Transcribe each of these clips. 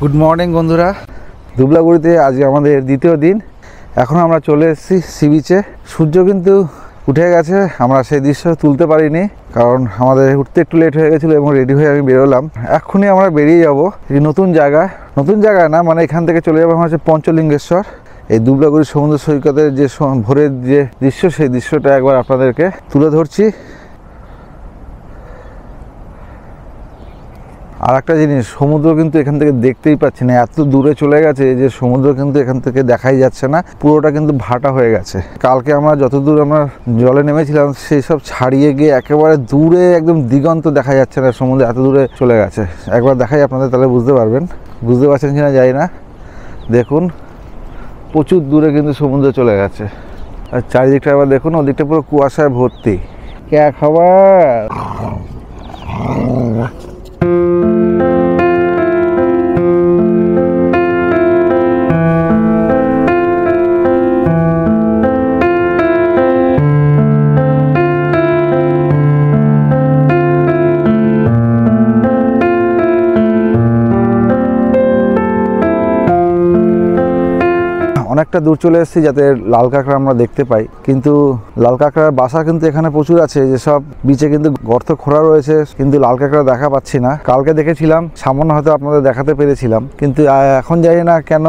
Good morning বন্ধুরা, দুবলাগুড়িতে আজকে আমাদের দ্বিতীয় দিন। এখন আমরা চলে এসেছি সি বিচে। সূর্য কিন্তু উঠে গেছে, আমরা সেই দৃশ্য তুলতে পারিনি কারণ আমাদের উঠতে একটু লেট হয়ে গেছিলো এবং রেডি হয়ে আমি বেরোলাম। এক্ষুনি আমরা বেরিয়ে যাব এই নতুন জায়গায় না, মানে এখান থেকে চলে যাবো হচ্ছে পঞ্চলিঙ্গেশ্বর। এই দুবলাগুড়ি সমুদ্র সৈকতের যে ভোরের যে দৃশ্য, সেই দৃশ্যটা একবার আপনাদেরকে তুলে ধরছি। আর একটা জিনিস, সমুদ্র কিন্তু এখান থেকে দেখতেই পাচ্ছি না, এত দূরে চলে গেছে যে সমুদ্র কিন্তু এখান থেকে দেখাই যাচ্ছে না, পুরোটা কিন্তু ভাটা হয়ে গেছে। কালকে আমরা যতদূর আমরা জলে নেমেছিলাম সেই সব ছাড়িয়ে গিয়ে একেবারে দূরে একদম দিগন্ত দেখা যাচ্ছে না, সমুদ্র এত দূরে চলে গেছে। একবার দেখাই আপনাদের, তাহলে বুঝতে পারবেন। বুঝতে পারছেন কিনা জানি না, দেখুন প্রচুর দূরে কিন্তু সমুদ্র চলে গেছে। আর চারিদিকটা একবার দেখুন, ওদিকটা পুরো কুয়াশায় ভর্তি। কে খাবার অনেকটা দূর চলে এসেছি যাতে লাল কাঁকড়া আমরা দেখতে পাই, কিন্তু লাল কাঁকড়ার বাসা কিন্তু এখানে প্রচুর আছে। যেসব বিচে কিন্তু গর্ত খোঁড়া রয়েছে, কিন্তু লাল কাঁকড়া দেখা পাচ্ছি না। কালকে দেখেছিলাম, সামান্য হয়তো আপনাদের দেখাতে পেরেছিলাম, কিন্তু এখন জানি না কেন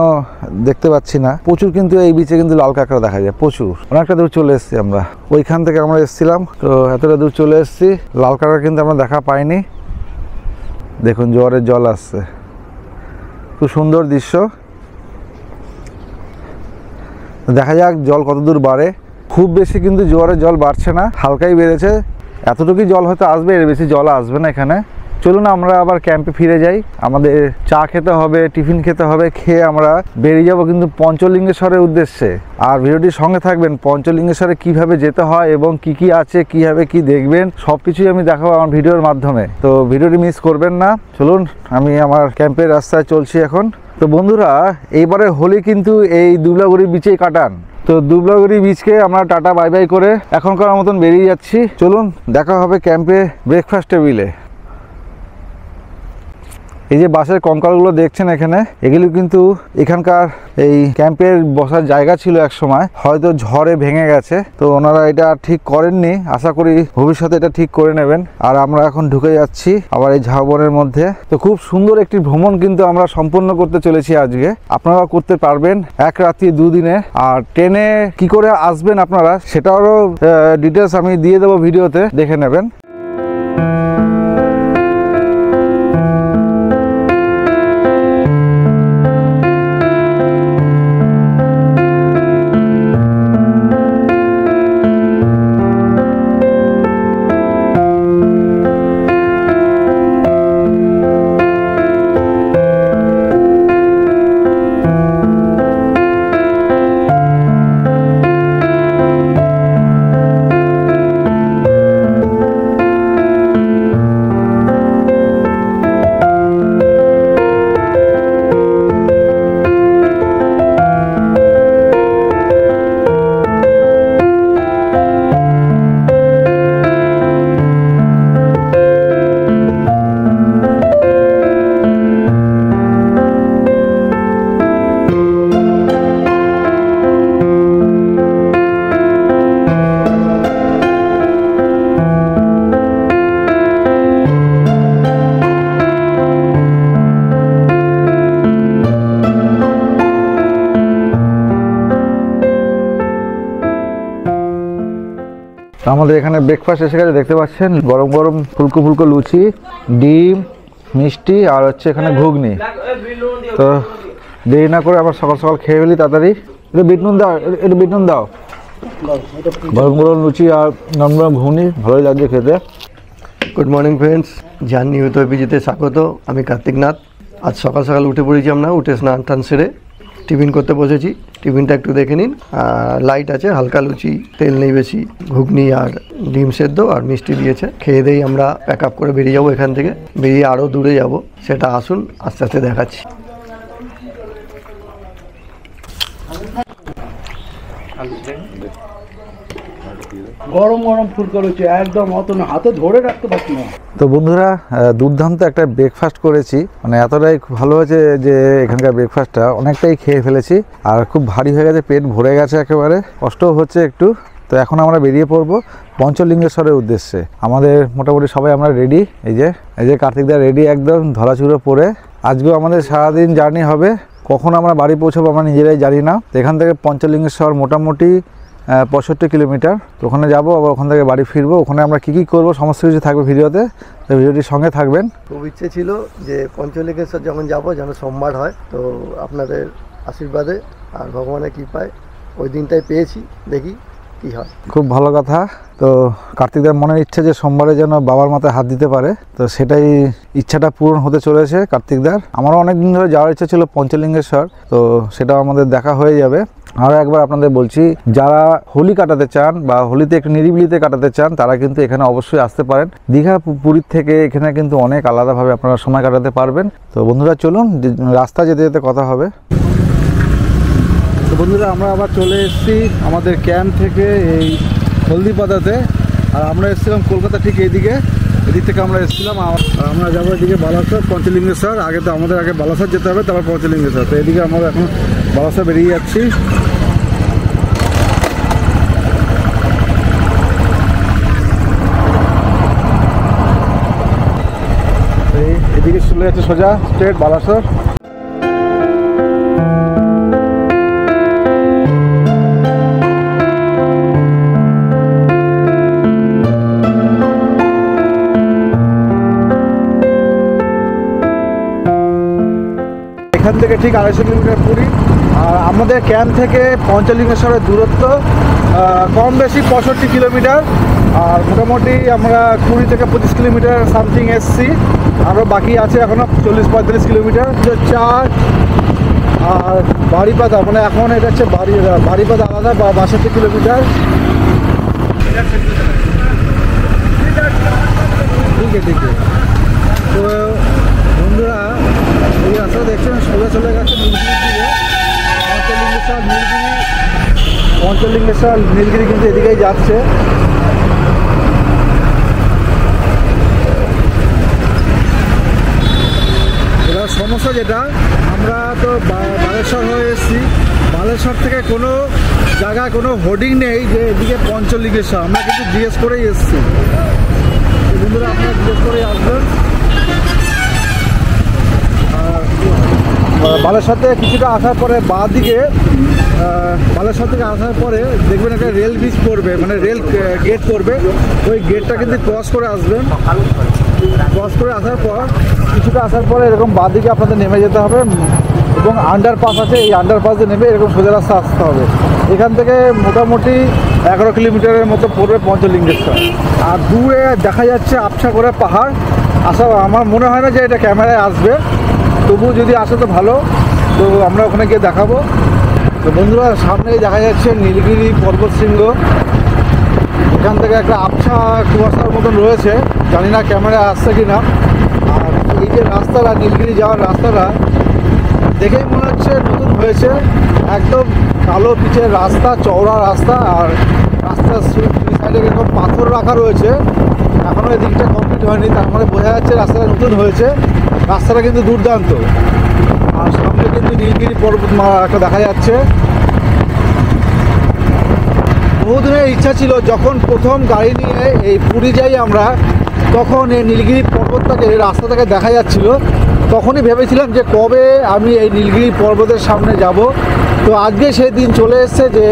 দেখতে পাচ্ছি না। প্রচুর কিন্তু এই বিচে কিন্তু লাল কাঁকড়া দেখা যায়, প্রচুর। অনেকটা দূর চলে এসেছি আমরা, ওইখান থেকে আমরা এসেছিলাম, তো এতটা দূর চলে এসেছি। লাল কাঁকড়া কিন্তু আমরা দেখা পাইনি। দেখুন জোয়ারের জল আসছে, খুব সুন্দর দৃশ্য। দেখা যাক জল কত দূর বাড়ে। খুব বেশি কিন্তু জোয়ারের জল বাড়ছে না, হালকাই বেড়েছে। এতটুকুই জল হয়তো আসবে, এর বেশি জল আসবে না এখানে। চলুন আমরা আবার ক্যাম্পে ফিরে যাই। আমাদের চা খেতে হবে, টিফিন খেতে হবে, খেয়ে আমরা বেরিয়ে যাব কিন্তু পঞ্চলিঙ্গেশ্বরের উদ্দেশ্যে। আর ভিডিওটির সঙ্গে থাকবেন, পঞ্চলিঙ্গেশ্বরে কিভাবে যেতে হয় এবং কি কি আছে, কিভাবে কি দেখবেন, সব কিছুই আমি দেখাবো আমার ভিডিওর মাধ্যমে। তো ভিডিওটি মিস করবেন না। চলুন, আমি আমার ক্যাম্পের রাস্তায় চলছি এখন। তো বন্ধুরা, এইবারে হোলি কিন্তু এই দুবলাগুড়ি বিচেই কাটান। তো দুবলাগুড়ি বিচকে আমরা টাটা বাই বাই করে এখনকার মতন বেরিয়ে যাচ্ছি। চলুন, দেখা হবে ক্যাম্পে ব্রেকফাস্ট টেবিলে। এই যে বাঁশের কঙ্কালগুলো দেখছেন এখানে, এগুলো কিন্তু এখানকার এই ক্যাম্পের বসার জায়গা ছিল এক সময়, হয়তো ঝড়ে ভেঙে গেছে। তো ওনারা এটা ঠিক করেননি, আশা করি ভবিষ্যতে এটা ঠিক করে নেবেন। আর আমরা এখন ঢুকে যাচ্ছি আবার এই ঝাউবনের মধ্যে। তো খুব সুন্দর একটি ভ্রমণ কিন্তু আমরা সম্পন্ন করতে চলেছি আজকে। আপনারা করতে পারবেন এক রাত্রি দুদিনে। আর ট্রেনে কি করে আসবেন আপনারা, সেটারও ডিটেলস আমি দিয়ে দেবো ভিডিওতে, দেখে নেবেন। আমাদের এখানে ব্রেকফাস্ট এসে গেছে, দেখতে পাচ্ছেন গরম গরম ফুলকো ফুলকো লুচি, ডিম, মিষ্টি, আর হচ্ছে এখানে ঘুগনি। তো দেরি না করে আবার সকাল সকাল খেয়ে ফেলি তাড়াতাড়ি। একটু বিটনুন দাও, একটু বিটনুন দাও। গরম গরম লুচি আর নরম গরম ঘুগনি, ভালোই লাগছে খেতে। গুড মর্নিং ফ্রেন্ডস, জান নিয়মিত বিজিতে স্বাগত। আমি কার্তিক নাথ। আজ সকাল সকাল উঠে পড়েছি আমরা, উঠে স্নান টান সেরে টিফিন করতে বসেছি। টিফিনটা একটু দেখে নিন। লাইট আছে, হালকা লুচি, তেল নেই বেশি, ঘুগনি আর ডিম সেদ্ধ আর মিষ্টি দিয়েছে। খেয়ে দিয়ে আমরা প্যাক আপ করে বেরিয়ে যাবো এখান থেকে। বেরিয়ে আরও দূরে যাব, সেটা আসুন আস্তে আস্তে দেখাচ্ছি। গরম গরম ফুলকা রয়েছে একদম, অত না হাতে ধরে রাখতে পারছি না। তো বন্ধুরা দুর্দান্ত একটা ব্রেকফাস্ট করেছি, মানে এতটাই খুব ভালো হয়েছে যে এখানকার ব্রেকফাস্টটা অনেকটাই খেয়ে ফেলেছি আর খুব ভারী হয়ে গেছে, পেট ভরে গেছে একেবারে, কষ্টও হচ্ছে একটু। তো এখন আমরা বেরিয়ে পড়বো পঞ্চলিঙ্গেশ্বরের উদ্দেশ্যে। আমাদের মোটামুটি সবাই আমরা রেডি, এই যে কার্তিকদা রেডি একদম ধরাচুরো পরে। আজকেও আমাদের সারাদিন জার্নি হবে, কখন আমরা বাড়ি পৌঁছাবো আমরা নিজেরাই জানি না। তো এখান থেকে পঞ্চলিঙ্গেশ্বর মোটামুটি 65 কিলোমিটার। তো ওখানে যাবো, আবার ওখান থেকে বাড়ি ফিরবো। ওখানে আমরা কী কী করবো সমস্ত কিছু থাকবে ভিডিওতে, তো ভিডিওটির সঙ্গে থাকবেন। খুব ইচ্ছে ছিল যে পঞ্চলিঙ্গেশ্বর যখন যাব যেন সোমবার হয়, তো আপনাদের আশীর্বাদে আর ভগবানের কৃপায় ওই দিনটাই পেয়েছি, দেখি কি হয়। খুব ভালো কথা। তো কার্তিকদার মনের ইচ্ছা যে সোমবারে যেন বাবার মাথায় হাত দিতে পারে, তো সেটাই ইচ্ছাটা পূরণ হতে চলেছে কার্তিকদার। আমারও অনেক দিন ধরে যাওয়ার ইচ্ছা ছিল পঞ্চলিঙ্গেশ্বর, তো সেটাও আমাদের দেখা হয়ে যাবে। আরও একবার আপনাদের বলছি, যারা হোলি কাটাতে চান বা হোলিতে একটু নিরিবিলিতে কাটাতে চান তারা কিন্তু এখানে অবশ্যই আসতে পারেন। দীঘা পুরীর থেকে এখানে কিন্তু অনেক আলাদাভাবে আপনারা সময় কাটাতে পারবেন। তো বন্ধুরা চলুন, রাস্তা যেতে যেতে কথা হবে। তো বন্ধুরা আমরা আবার চলে এসেছি আমাদের ক্যাম্প থেকে এই হলদিপাতাতে। আর আমরা এসেছিলাম কলকাতা ঠিক এদিক থেকে আমরা এসেছিলাম। আর আমরা যাবো এদিকে বালাসর পঞ্চলিঙ্গেশ্বর। আগে তো আমাদের আগে বালাসর যেতে হবে, তারপর পঞ্চলিঙ্গেশ্বর। তো এদিকে আমরা এখন বালাসর বেরিয়ে যাচ্ছি। এদিকে চলে যাচ্ছে সোজা স্ট্রেট বালাসর। এখান থেকে ঠিক 250 কিলোমিটার পুরী। আর আমাদের ক্যাম্প থেকে পঞ্চলিঙ্গেশ্বরের দূরত্ব কম বেশি 65 কিলোমিটার। আর মোটামুটি আমরা 20 থেকে 25 কিলোমিটার সামথিং এসছি, আরও বাকি আছে এখনও 40-45 কিলোমিটার। 4 আর বাড়িপাদা, মানে এখন এটা হচ্ছে বাড়িপাদা আলাদা 62 কিলোমিটার। ঠিক আছে। তো বন্ধুরা এই রাস্তা দেখছেন সোজা চলে গেছে নীলগিরির দিকে। পঞ্চলিঙ্গেশ্বর নীলগিরি কিন্তু এদিকেই যাচ্ছে। এবার সমস্যা যেটা, আমরা তো বালেশ্বর হয়ে এসেছি, বালেশ্বর থেকে কোনো জায়গায় কোনো হোর্ডিং নেই যে এদিকে পঞ্চলিঙ্গেশ্বর। আমরা কিন্তু জিজ্ঞেস করেই এসেছি। বন্ধুরা আপনারা জিজ্ঞেস করেই আসবেন। বালেশ্বর থেকে কিছুটা আসার পরে বাঁ দিকে, বালেশ্বর থেকে আসার পরে দেখবেন একটা রেল ব্রিজ পড়বে, মানে রেল গেট পড়বে। ওই গেটটা কিন্তু ক্রস করে আসবেন। ক্রস করে আসার পর কিছুটা আসার পরে এরকম বাঁ দিকে আপনাদের নেমে যেতে হবে এবং আন্ডারপাস আছে, এই আন্ডারপাস দিয়ে নেমে এরকম সোজা রাস্তা আসতে হবে। এখান থেকে মোটামুটি 11 কিলোমিটারের মতো পড়বে পঞ্চলিঙ্গেশ্বর। আর দূরে দেখা যাচ্ছে আবছা করে পাহাড়। আমার মনে হয় না যে এটা ক্যামেরায় আসবে, তবু যদি আসে তো ভালো। তো আমরা ওখানে গিয়ে দেখাবো। তো বন্ধুরা সামনেই দেখা যাচ্ছে নীলগিরি পর্বত শৃঙ্গ। এখান থেকে একটা আবছা কুয়াশার মতন রয়েছে, জানি না ক্যামেরায় আসছে কি না। আর এই যে রাস্তাটা, নীলগিরি যাওয়ার রাস্তাটা দেখেই মনে হচ্ছে নতুন হয়েছে। একদম কালো পিচের রাস্তা, চওড়া রাস্তা। আর রাস্তার সাইডে এরকম পাথর রাখা রয়েছে, এখনও এদিকটা কমপ্লিট হয়নি, তার মানে বোঝা যাচ্ছে রাস্তাটা নতুন হয়েছে। রাস্তাটা কিন্তু দুর্দান্ত। আর সামনে কিন্তু নীলগিরি পর্বতমালা একটা দেখা যাচ্ছে। বহুদিনের ইচ্ছা ছিল, যখন প্রথম গাড়ি নিয়ে এই পুরী যাই আমরা, তখন এই নীলগিরি পর্বতটাকে, রাস্তাটাকে দেখা যাচ্ছিল। তখনই ভেবেছিলাম যে কবে আমি এই নীলগিরি পর্বতের সামনে যাব। তো আজকে সেই দিন চলে এসছে যে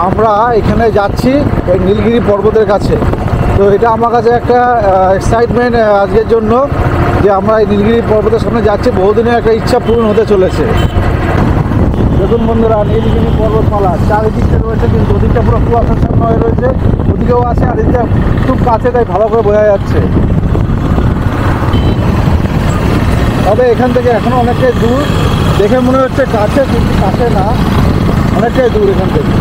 আমরা এখানে যাচ্ছি এই নীলগিরি পর্বতের কাছে। তো এটা আমার কাছে একটা এক্সাইটমেন্ট আজকের জন্য যে আমরা এই নীলগিরি পর্বতের সামনে যাচ্ছি। বহুদিনের একটা ইচ্ছা পূরণ হতে চলেছে। দেখুন বন্ধুরা, নীলগিরি পর্বতমালা চারিদিকে রয়েছে, কিন্তু ওদিকটা পুরো কুয়াশাচ্ছন্ন হয়ে রয়েছে, ওদিকেও আছে। আর এদিকে খুব কাছে, তাই ভালো করে বোঝা যাচ্ছে। তবে এখান থেকে এখনও অনেকটাই দূর, দেখে মনে হচ্ছে কাছে, কিন্তু কাছে না, অনেকটাই দূর এখান থেকে।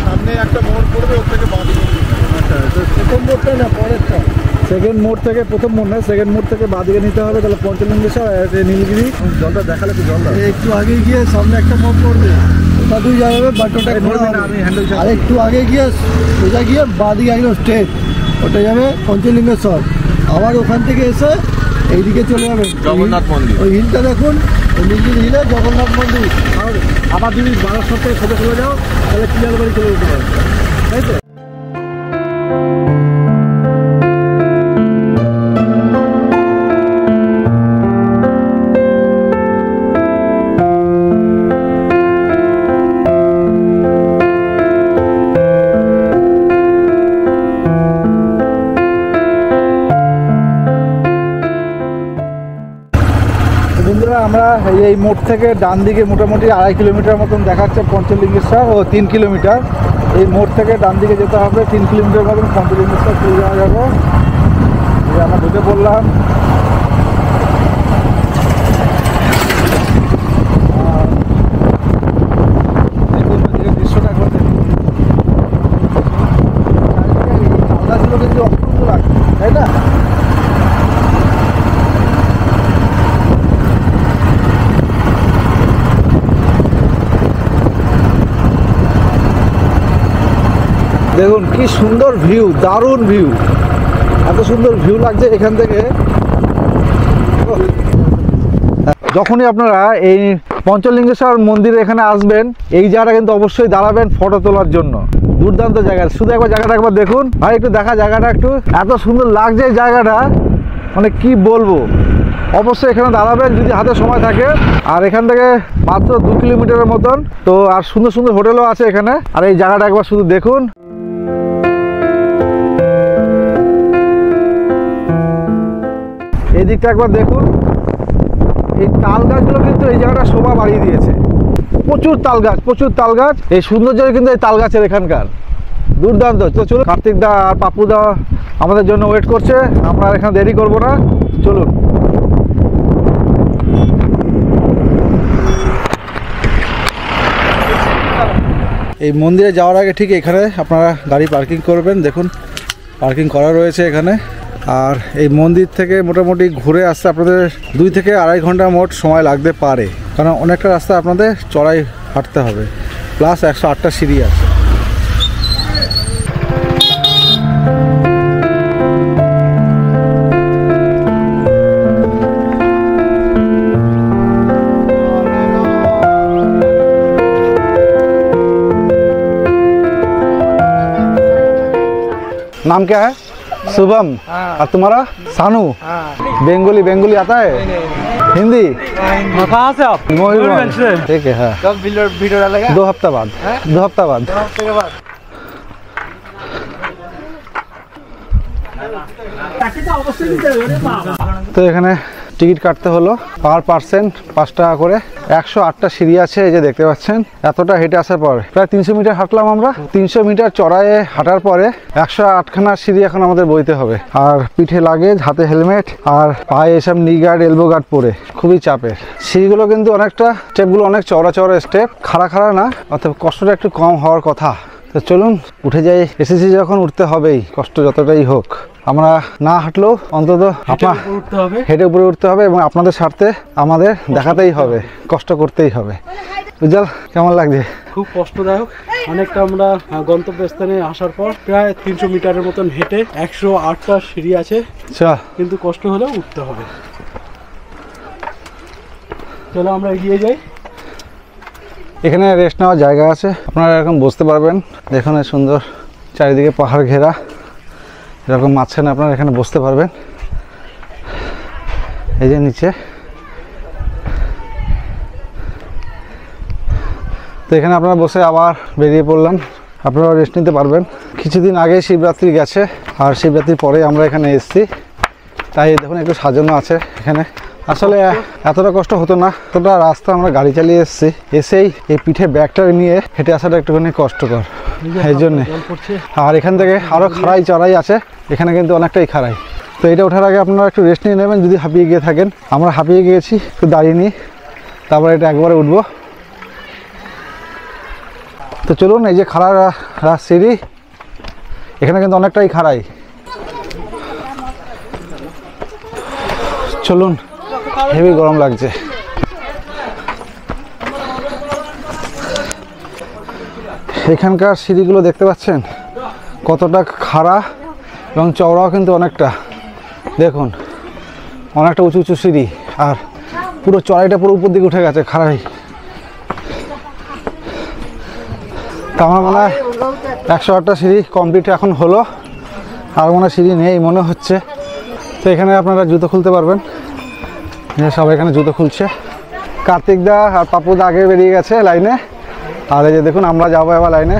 সামনে একটা মোড় পড়বে, ওর থেকে বাঁ দিকে প্রথম মোড়টা না পরেরটা। সেকেন্ড মোড় থেকে, প্রথম মোড় না, সেকেন্ড মোড় থেকে বাদিকে নিতে হবে, তাহলে পঞ্চলিঙ্গেশ্বর আর নীলগিরি। জলটা দেখালে তো জলটা একটু আগে গিয়ে সামনে একটা মোড় পড়বে, ওটা তুই যাবে বাট ওটা আমি হ্যান্ডেল আর একটু আগে গিয়ে সোজা গিয়ে বাদিকে একদম স্ট্রেট ওটা যাবে পঞ্চলিঙ্গেশ্বর। আবার ওখান থেকে এসে এইদিকে চলে যাবে জগন্নাথ মন্দির। ওই হিলটা দেখুন, ওই নীলগিরি হিলে জগন্নাথ মন্দির। আর আবার যদি 12 থেকে সোজা চলে যাও তাহলে ক্লিয়ার বাড়ি চলে যেতে পারবে, তাই তো? বন্ধুরা, আমরা এই মোড় থেকে ডান দিকে মোটামুটি 2.5 কিলোমিটার মতন দেখাচ্ছে পঞ্চলিঙ্গেশ্বর, ও 3 কিলোমিটার। এই মোড় থেকে ডান দিকে যেতে হবে 3 কিলোমিটার মতন, পঞ্চলিঙ্গেশ্বর চলে যাওয়া যাবে। আমরা ঢুকে পড়লাম। দেখুন এদিকে দৃশ্যটা একবার দেখুন। চারিদিকে কিন্তু অপূর্ব লাগছে, তাই না? দেখুন কি সুন্দর ভিউ, দারুণ ভিউ, এত সুন্দর ভিউ লাগছে এখান থেকে। যখনই আপনারা এই পঞ্চলিঙ্গেশ্বর মন্দিরে এখানে আসবেন, এই জায়গাটা কিন্তু অবশ্যই দাঁড়াবেন ফটো তোলার জন্য। দুর্দান্ত জায়গা, শুধু একবার জায়গাটা একবার দেখুন ভাই, একটু দেখা জায়গাটা, একটু এত সুন্দর লাগছে এই জায়গাটা, মানে কি বলবো। অবশ্যই এখানে দাঁড়াবেন যদি হাতে সময় থাকে। আর এখান থেকে মাত্র 2 কিলোমিটারের মতন তো, আর সুন্দর সুন্দর হোটেলও আছে এখানে। আর এই জায়গাটা একবার শুধু দেখুন। এই দিকটা একবার দেখুন, এই তাল গাছগুলো কিন্তু এই জায়গাটা শোভা বাড়িয়ে দিয়েছে। প্রচুর তাল গাছ, প্রচুর তাল গাছ। এই সৌন্দর্য কিন্তু এই তাল গাছের এখানকার দুর্দান্ত। তো চলুন, কার্তিক দা আর পাপ্পু দা আমাদের জন্য ওয়েট করছে, আমরা এখানে দেরি করব না, চলুন। এই মন্দিরে যাওয়ার আগে ঠিক এখানে আপনারা গাড়ি পার্কিং করবেন। দেখুন পার্কিং করা রয়েছে এখানে। আর এই মন্দির থেকে মোটামুটি ঘুরে আসতে আপনাদের 2 থেকে 2.5 ঘন্টা মোট সময় লাগতে পারে, কারণ অনেকটা রাস্তা আপনাদের চড়াই হাঁটতে হবে, প্লাস 108টা সিঁড়ি আছে। नाम क्या है? शुभम। और तुम्हारा? सानू। बेंगोली, बेंगोली आता है? हिंदी? कहाँ से आप? मोहितगंज से। ठीक है। हाँ, कब वीडियो डालेगा? 2 हफ्ता बाद। 2 हफ्ता बाद। 2 हफ्ते के बाद। তো এখানে টিকিট কাটতে হলো পার পার্সন 5 টাকা করে। 108টা সিঁড়ি আছে, এই যে দেখতে পাচ্ছেন। এতটা হেঁটে আসার পর প্রায় 300 মিটার হাঁটলাম আমরা। 300 মিটার চড়াইয়ে হাঁটার পরে 108খানা সিঁড়ি এখন আমাদের বইতে হবে। আর পিঠে লাগেজ, হাতে হেলমেট, আর পায়ে এসব নি গার্ড, এলবো গার্ড পরে, খুবই চাপের। সিঁড়িগুলো কিন্তু অনেকটা, স্টেপগুলো অনেক চওড়া চওড়া স্টেপ, খাড়া খাড়া না, অর্থাৎ কষ্টটা একটু কম হওয়ার কথা। তো চলুন উঠে যাই, এসেছি যখন উঠতে হবেই, কষ্ট যতটাই হোক। আমরা না হাঁটলেও অন্তত হেঁটে উপরে উঠতে হবে, এবং আপনাদের স্বার্থে আমাদের দেখাতেই হবে, কষ্ট করতেই হবে। উজ্জ্বল, কেমন লাগছে? খুব কষ্টদায়ক। অনেকটা আমরা গন্তব্যস্থানে আসার পর প্রায় 300 মিটারের মতন হেঁটে 108টা সিঁড়ি আছে, চল, কিন্তু কষ্ট হলেও উঠতে হবে। চলো আমরা এগিয়ে যাই। এখানে রেস্ট নেওয়ার জায়গা আছে, আপনারা এরকম বসতে পারবেন। এখানে সুন্দর চারিদিকে পাহাড় ঘেরা, এরকম মাঝখানে আপনারা এখানে বসতে পারবেন। এই যে নিচে, তো এখানে আপনারা বসে আবার বেরিয়ে পড়লাম, আপনারা রেস্ট নিতে পারবেন। কিছুদিন আগে শিবরাত্রি গেছে, আর শিবরাত্রির পরে আমরা এখানে এসেছি, তাই দেখুন একটু সাজানো আছে এখানে। আসলে এতটা কষ্ট হতো না, এতটা রাস্তা আমরা গাড়ি চালিয়ে এসেছি, এসেই এই পিঠে ব্যাগটা নিয়ে হেঁটে আসাটা একটুখানি কষ্টকর, এই জন্যে। আর এখান থেকে আরও খাড়াই চড়াই আছে, এখানে কিন্তু অনেকটাই খাড়াই। তো এটা ওঠার আগে আপনারা একটু রেস্ট নিয়ে নেবেন যদি হাঁপিয়ে গিয়ে থাকেন। আমরা হাঁপিয়ে গিয়েছি, একটু দাঁড়িয়ে নিই, তারপরে এটা একবারে উঠবো। তো চলুন, এই যে খাড়া সিঁড়ি, এখানে কিন্তু অনেকটাই খাড়াই। চলুন, হেভি গরম লাগছে। এখানকার সিঁড়িগুলো দেখতে পাচ্ছেন কতটা খাড়া এবং চওড়াও কিন্তু অনেকটা। দেখুন অনেকটা উঁচু উঁচু সিঁড়ি, আর পুরো চড়াইটা পুরো উপর দিকে উঠে গেছে খাড়াই। তা আমার মনে হয় 108টা সিঁড়ি কমপ্লিট এখন হলো, আর মনে হয় সিঁড়ি নেই মনে হচ্ছে। তো এখানে আপনারা জুতো খুলতে পারবেন, সবাই এখানে জুতো খুলছে। কার্তিক দা আর পাপু দা আগে বেরিয়ে গেছে লাইনে, আর এই যে দেখুন আমরা যাবো এবার লাইনে।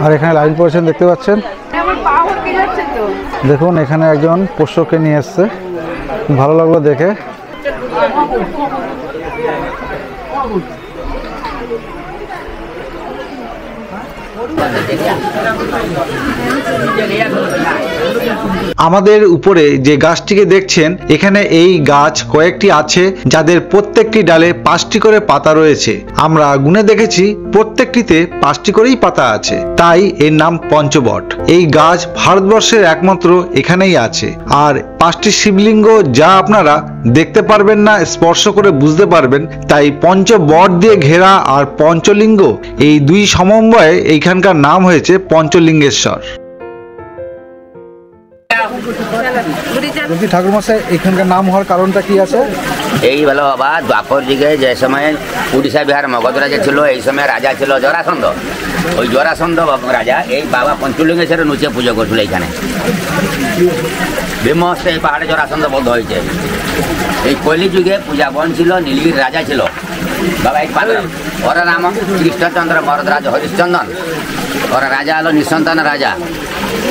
আর এখানে লাইন পড়েছেন দেখতে পাচ্ছেন। দেখুন এখানে একজন পোষ্যকে নিয়ে এসছে, ভালো লাগলো দেখে। আমাদের উপরে যে গাছটিকে দেখছেন, এখানে এই গাছ কয়েকটি আছে যাদের প্রত্যেকটি ডালে 5টি করে পাতা রয়েছে। আমরা গুনে দেখেছি প্রত্যেকটিতে 5টি করেই পাতা আছে, তাই এর নাম পঞ্চবট। এই গাছ ভারতবর্ষের একমাত্র এখানেই আছে। আর 5টি শিবলিঙ্গ যা আপনারা দেখতে পারবেন না, স্পর্শ করে বুঝতে পারবেন, তাই পঞ্চবট দিয়ে ঘেরা আর পঞ্চলিঙ্গ এই দুই সমন্বয়ে এইখানকার নাম হয়েছে পঞ্চলিঙ্গেশ্বর। বলছি ঠাকুরমশাই এখানকার নাম হওয়ার কারণটা কি আছে? এই ভালো বাবা, দ্বাপর যুগে যে সময় উড়িষ্যা বিহার মগধ রাজা ছিল, এই সময় রাজা ছিল জরাসন্ধ। ওই জরাসন্ধ রাজা এই বাবা পঞ্চলিঙ্গেশ্বরের নিচে পুজো করছিল। এইখানে ভীমহস্তে এই পাহাড়ে জরাসন্ধ বদ্ধ হয়েছে। এই কলি যুগে পূজা বন ছিল, নীলগির রাজা ছিল বাবা। এই ওর নাম কৃষ্ণচন্দ্র মরদরাজ হরিশ্চন্দন। ওরা রাজা হলো নিঃসন্তান রাজা।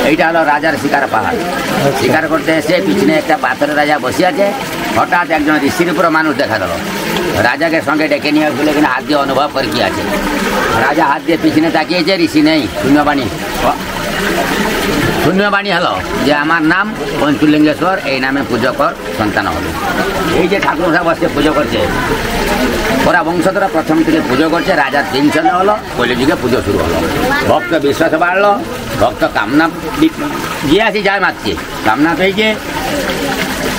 এইটা হলো রাজার শিকার পাহাড়। শিকার করতে এসে পিছনে একটা পাথরের রাজা বসে আছে। হঠাৎ একজন ঋষির উপর মানুষ দেখা গেল। রাজাকে সঙ্গে ডেকে নিয়ে বলে কিনা হাত দিয়ে অনুভব করে কি আছে। রাজা হাত দিয়ে পিছনে তাকিয়েছে, ঋষি নেই, শূন্যবাণী। শূন্যবাণী হলো যে আমার নাম পঞ্চলিঙ্গেশ্বর, এই নামে পুজো কর, সন্তান হবে। এই যে ঠাকুর সাহেব বসে পুজো করছে, ওরা বংশধরা প্রথম থেকে পুজো করছে। রাজার 3 চলে হলো, কলিযুগে পুজো শুরু হলো। ভক্ত বিশ্বাস বাড়লো, ভক্ত কামনা যে আছে যায় মারছে, কামনা পেয়েছে।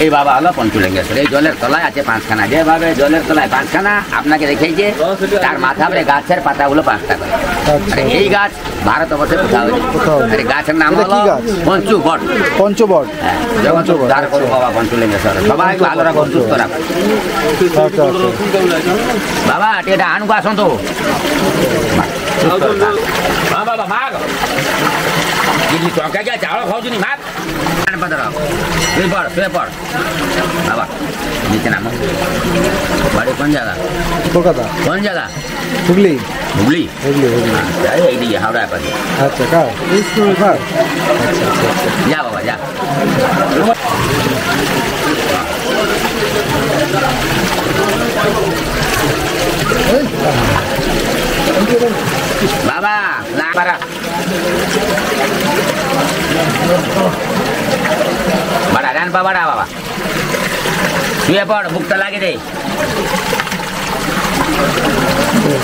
এই বাবা হলো পঞ্চলিঙ্গেশ্বর। এই জলের তলায় আছে 5খানা। যেভাবে জলের তলায় 5খানা আপনাকে রেখেছে, তার মাথা করে গাছের পাতাগুলো 5টা করে। এই গাছ ভারতবর্ষে কোথাও নেই। গাছের নাম হলো পঞ্চবট। পঞ্চবট। হ্যাঁ, জগৎ উদ্ধার করো বাবা পঞ্চলিঙ্গেশ্বর। সবাই ভালো রাখো, সুস্থ রাখো। বাবা এটা আনুক আসুন তো। বাবা মাগ দিল্লি টঙ্কা গিয়ে চাউল খাওনি মাগ। শুয়ে পড়, শুয়ে পড় বাবা। নিচে নামো। বাড়ি কোন জায়গা? কলকাতা। কোন জায়গা? হুগলি। হুগলি? হুগলি হুগলি। এইদিকে হাওড়া পাশে। আচ্ছা কার? আচ্ছা আচ্ছা। যা বাবা যা। বাবা না পারা বাড়া রান বাবাড়া বাবা। শুয়ে পড়, বুকটা লাগে দে।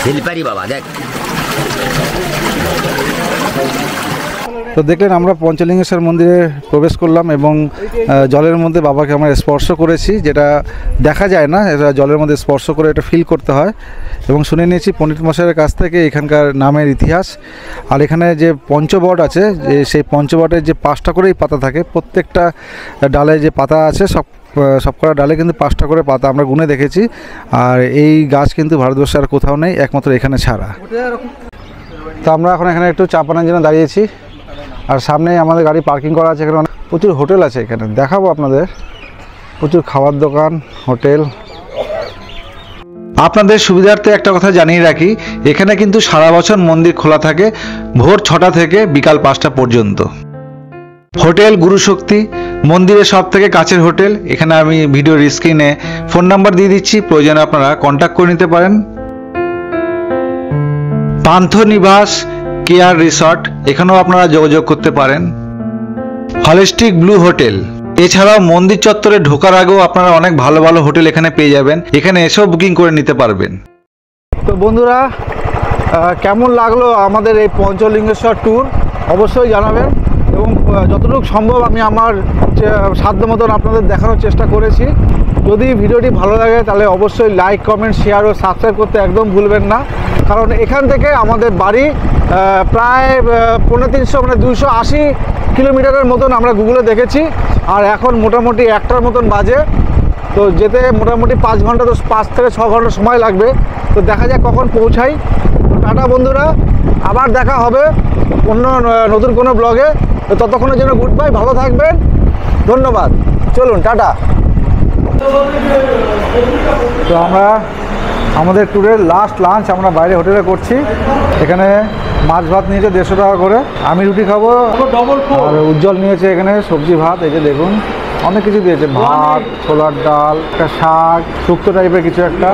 শিল্পারি বাবা দেখ। তো দেখলেন আমরা পঞ্চলিঙ্গেশ্বর মন্দিরে প্রবেশ করলাম এবং জলের মধ্যে বাবাকে আমরা স্পর্শ করেছি, যেটা দেখা যায় না, এটা জলের মধ্যে স্পর্শ করে এটা ফিল করতে হয়। এবং শুনে নিয়েছি পণ্ডিত মশাইয়ের কাছ থেকে এখানকার নামের ইতিহাস। আর এখানে যে পঞ্চবট আছে, যে সেই পঞ্চবটের যে 5টা করেই পাতা থাকে, প্রত্যেকটা ডালে যে পাতা আছে সবকটা ডালে কিন্তু 5টা করে পাতা আমরা গুনে দেখেছি। আর এই গাছ কিন্তু ভারতবর্ষে আর কোথাও নেই, একমাত্র এখানে ছাড়া। তো আমরা এখন এখানে একটু চা পানের জন্য দাঁড়িয়েছি, আর সামনেই আমাদের গাড়ি পার্কিং করা আছে। এখানে প্রচুর হোটেল আছে, এখানে দেখাবো আপনাদের, প্রচুর খাবার দোকান, হোটেল। আপনাদের সুবিধার্থে একটা কথা জানিয়ে রাখি, এখানে কিন্তু সারা বছর মন্দির খোলা থাকে ভোর 6টা থেকে বিকাল 5টা পর্যন্ত। হোটেল গুরুশক্তি মন্দিরের সব থেকে কাছের হোটেল। এখানে আমি ভিডিওর স্ক্রিনে ফোন নাম্বার দিয়ে দিচ্ছি, প্রয়োজনে আপনারা কন্ট্যাক্ট করে নিতে পারেন। পান্থনিবাস কেয়ার রিসর্ট, এখানেও আপনারা যোগাযোগ করতে পারেন। হলিস্টিক ব্লু হোটেল, এছাড়াও মন্দির চত্বরে ঢোকার আগেও আপনারা অনেক ভালো ভালো হোটেল এখানে পেয়ে যাবেন, এখানে এসেও বুকিং করে নিতে পারবেন। তো বন্ধুরা, কেমন লাগলো আমাদের এই পঞ্চলিঙ্গেশ্বর ট্যুর অবশ্যই জানাবেন, এবং যতটুকু সম্ভব আমি আমার সাধ্য মতন আপনাদের দেখানোর চেষ্টা করেছি। যদি ভিডিওটি ভালো লাগে তাহলে অবশ্যই লাইক, কমেন্ট, শেয়ার ও সাবস্ক্রাইব করতে একদম ভুলবেন না, কারণ এখান থেকে আমাদের বাড়ি প্রায় 350 মানে 280 কিলোমিটারের মতন আমরা গুগলে দেখেছি, আর এখন মোটামুটি 1টার মতন বাজে। তো যেতে মোটামুটি 5 ঘন্টা, তো 5 থেকে 6 ঘন্টা সময় লাগবে। তো দেখা যাক কখন পৌঁছাই। তো টাটা বন্ধুরা, আবার দেখা হবে অন্য নতুন কোনো ব্লগে। তো ততক্ষণের জন্য গুড বাই, ভালো থাকবেন, ধন্যবাদ, চলুন টাটা। তো আমরা আমাদের ট্যুরের লাস্ট লাঞ্চ আমরা বাইরে হোটেলে করছি। এখানে মাছ ভাত নিয়েছে 150 টাকা করে, আমি রুটি খাবো, আর উজ্জ্বল নিয়েছে এখানে সবজি ভাত। এই যে দেখুন অনেক কিছু দিয়েছে, ভাত, ছোলার ডাল, একটা শাক, শুক্তো টাইপের কিছু একটা,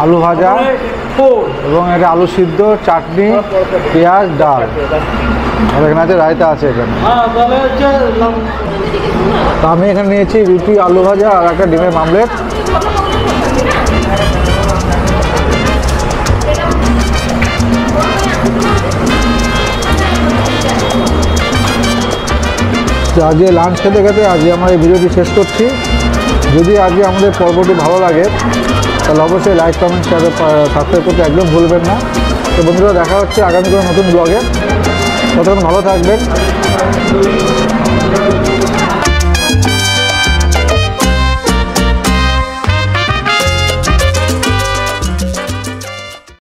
আলু ভাজা, এবং এটা আলু সিদ্ধ, চাটনি, পেঁয়াজ, ডাল, আর এখানে আছে রায়তা আছে এখানে। তো আমি এখানে নিয়েছি রুটি, আলু ভাজা আর একটা ডিমের মামলেট। তো আজকে লাঞ্চ খেতে খেতে আজকে আমরা এই ভিডিওটি শেষ করছি। যদি আজকে আমাদের পর্বটি ভালো লাগে তাহলে অবশ্যই লাইক, কমেন্ট, শেয়ার, সাবস্ক্রাইব করতে একদম ভুলবেন না। তো বন্ধুরা, দেখা হচ্ছে আগামী কোনো নতুন ব্লগে। ততক্ষণ ভালো থাকবেন।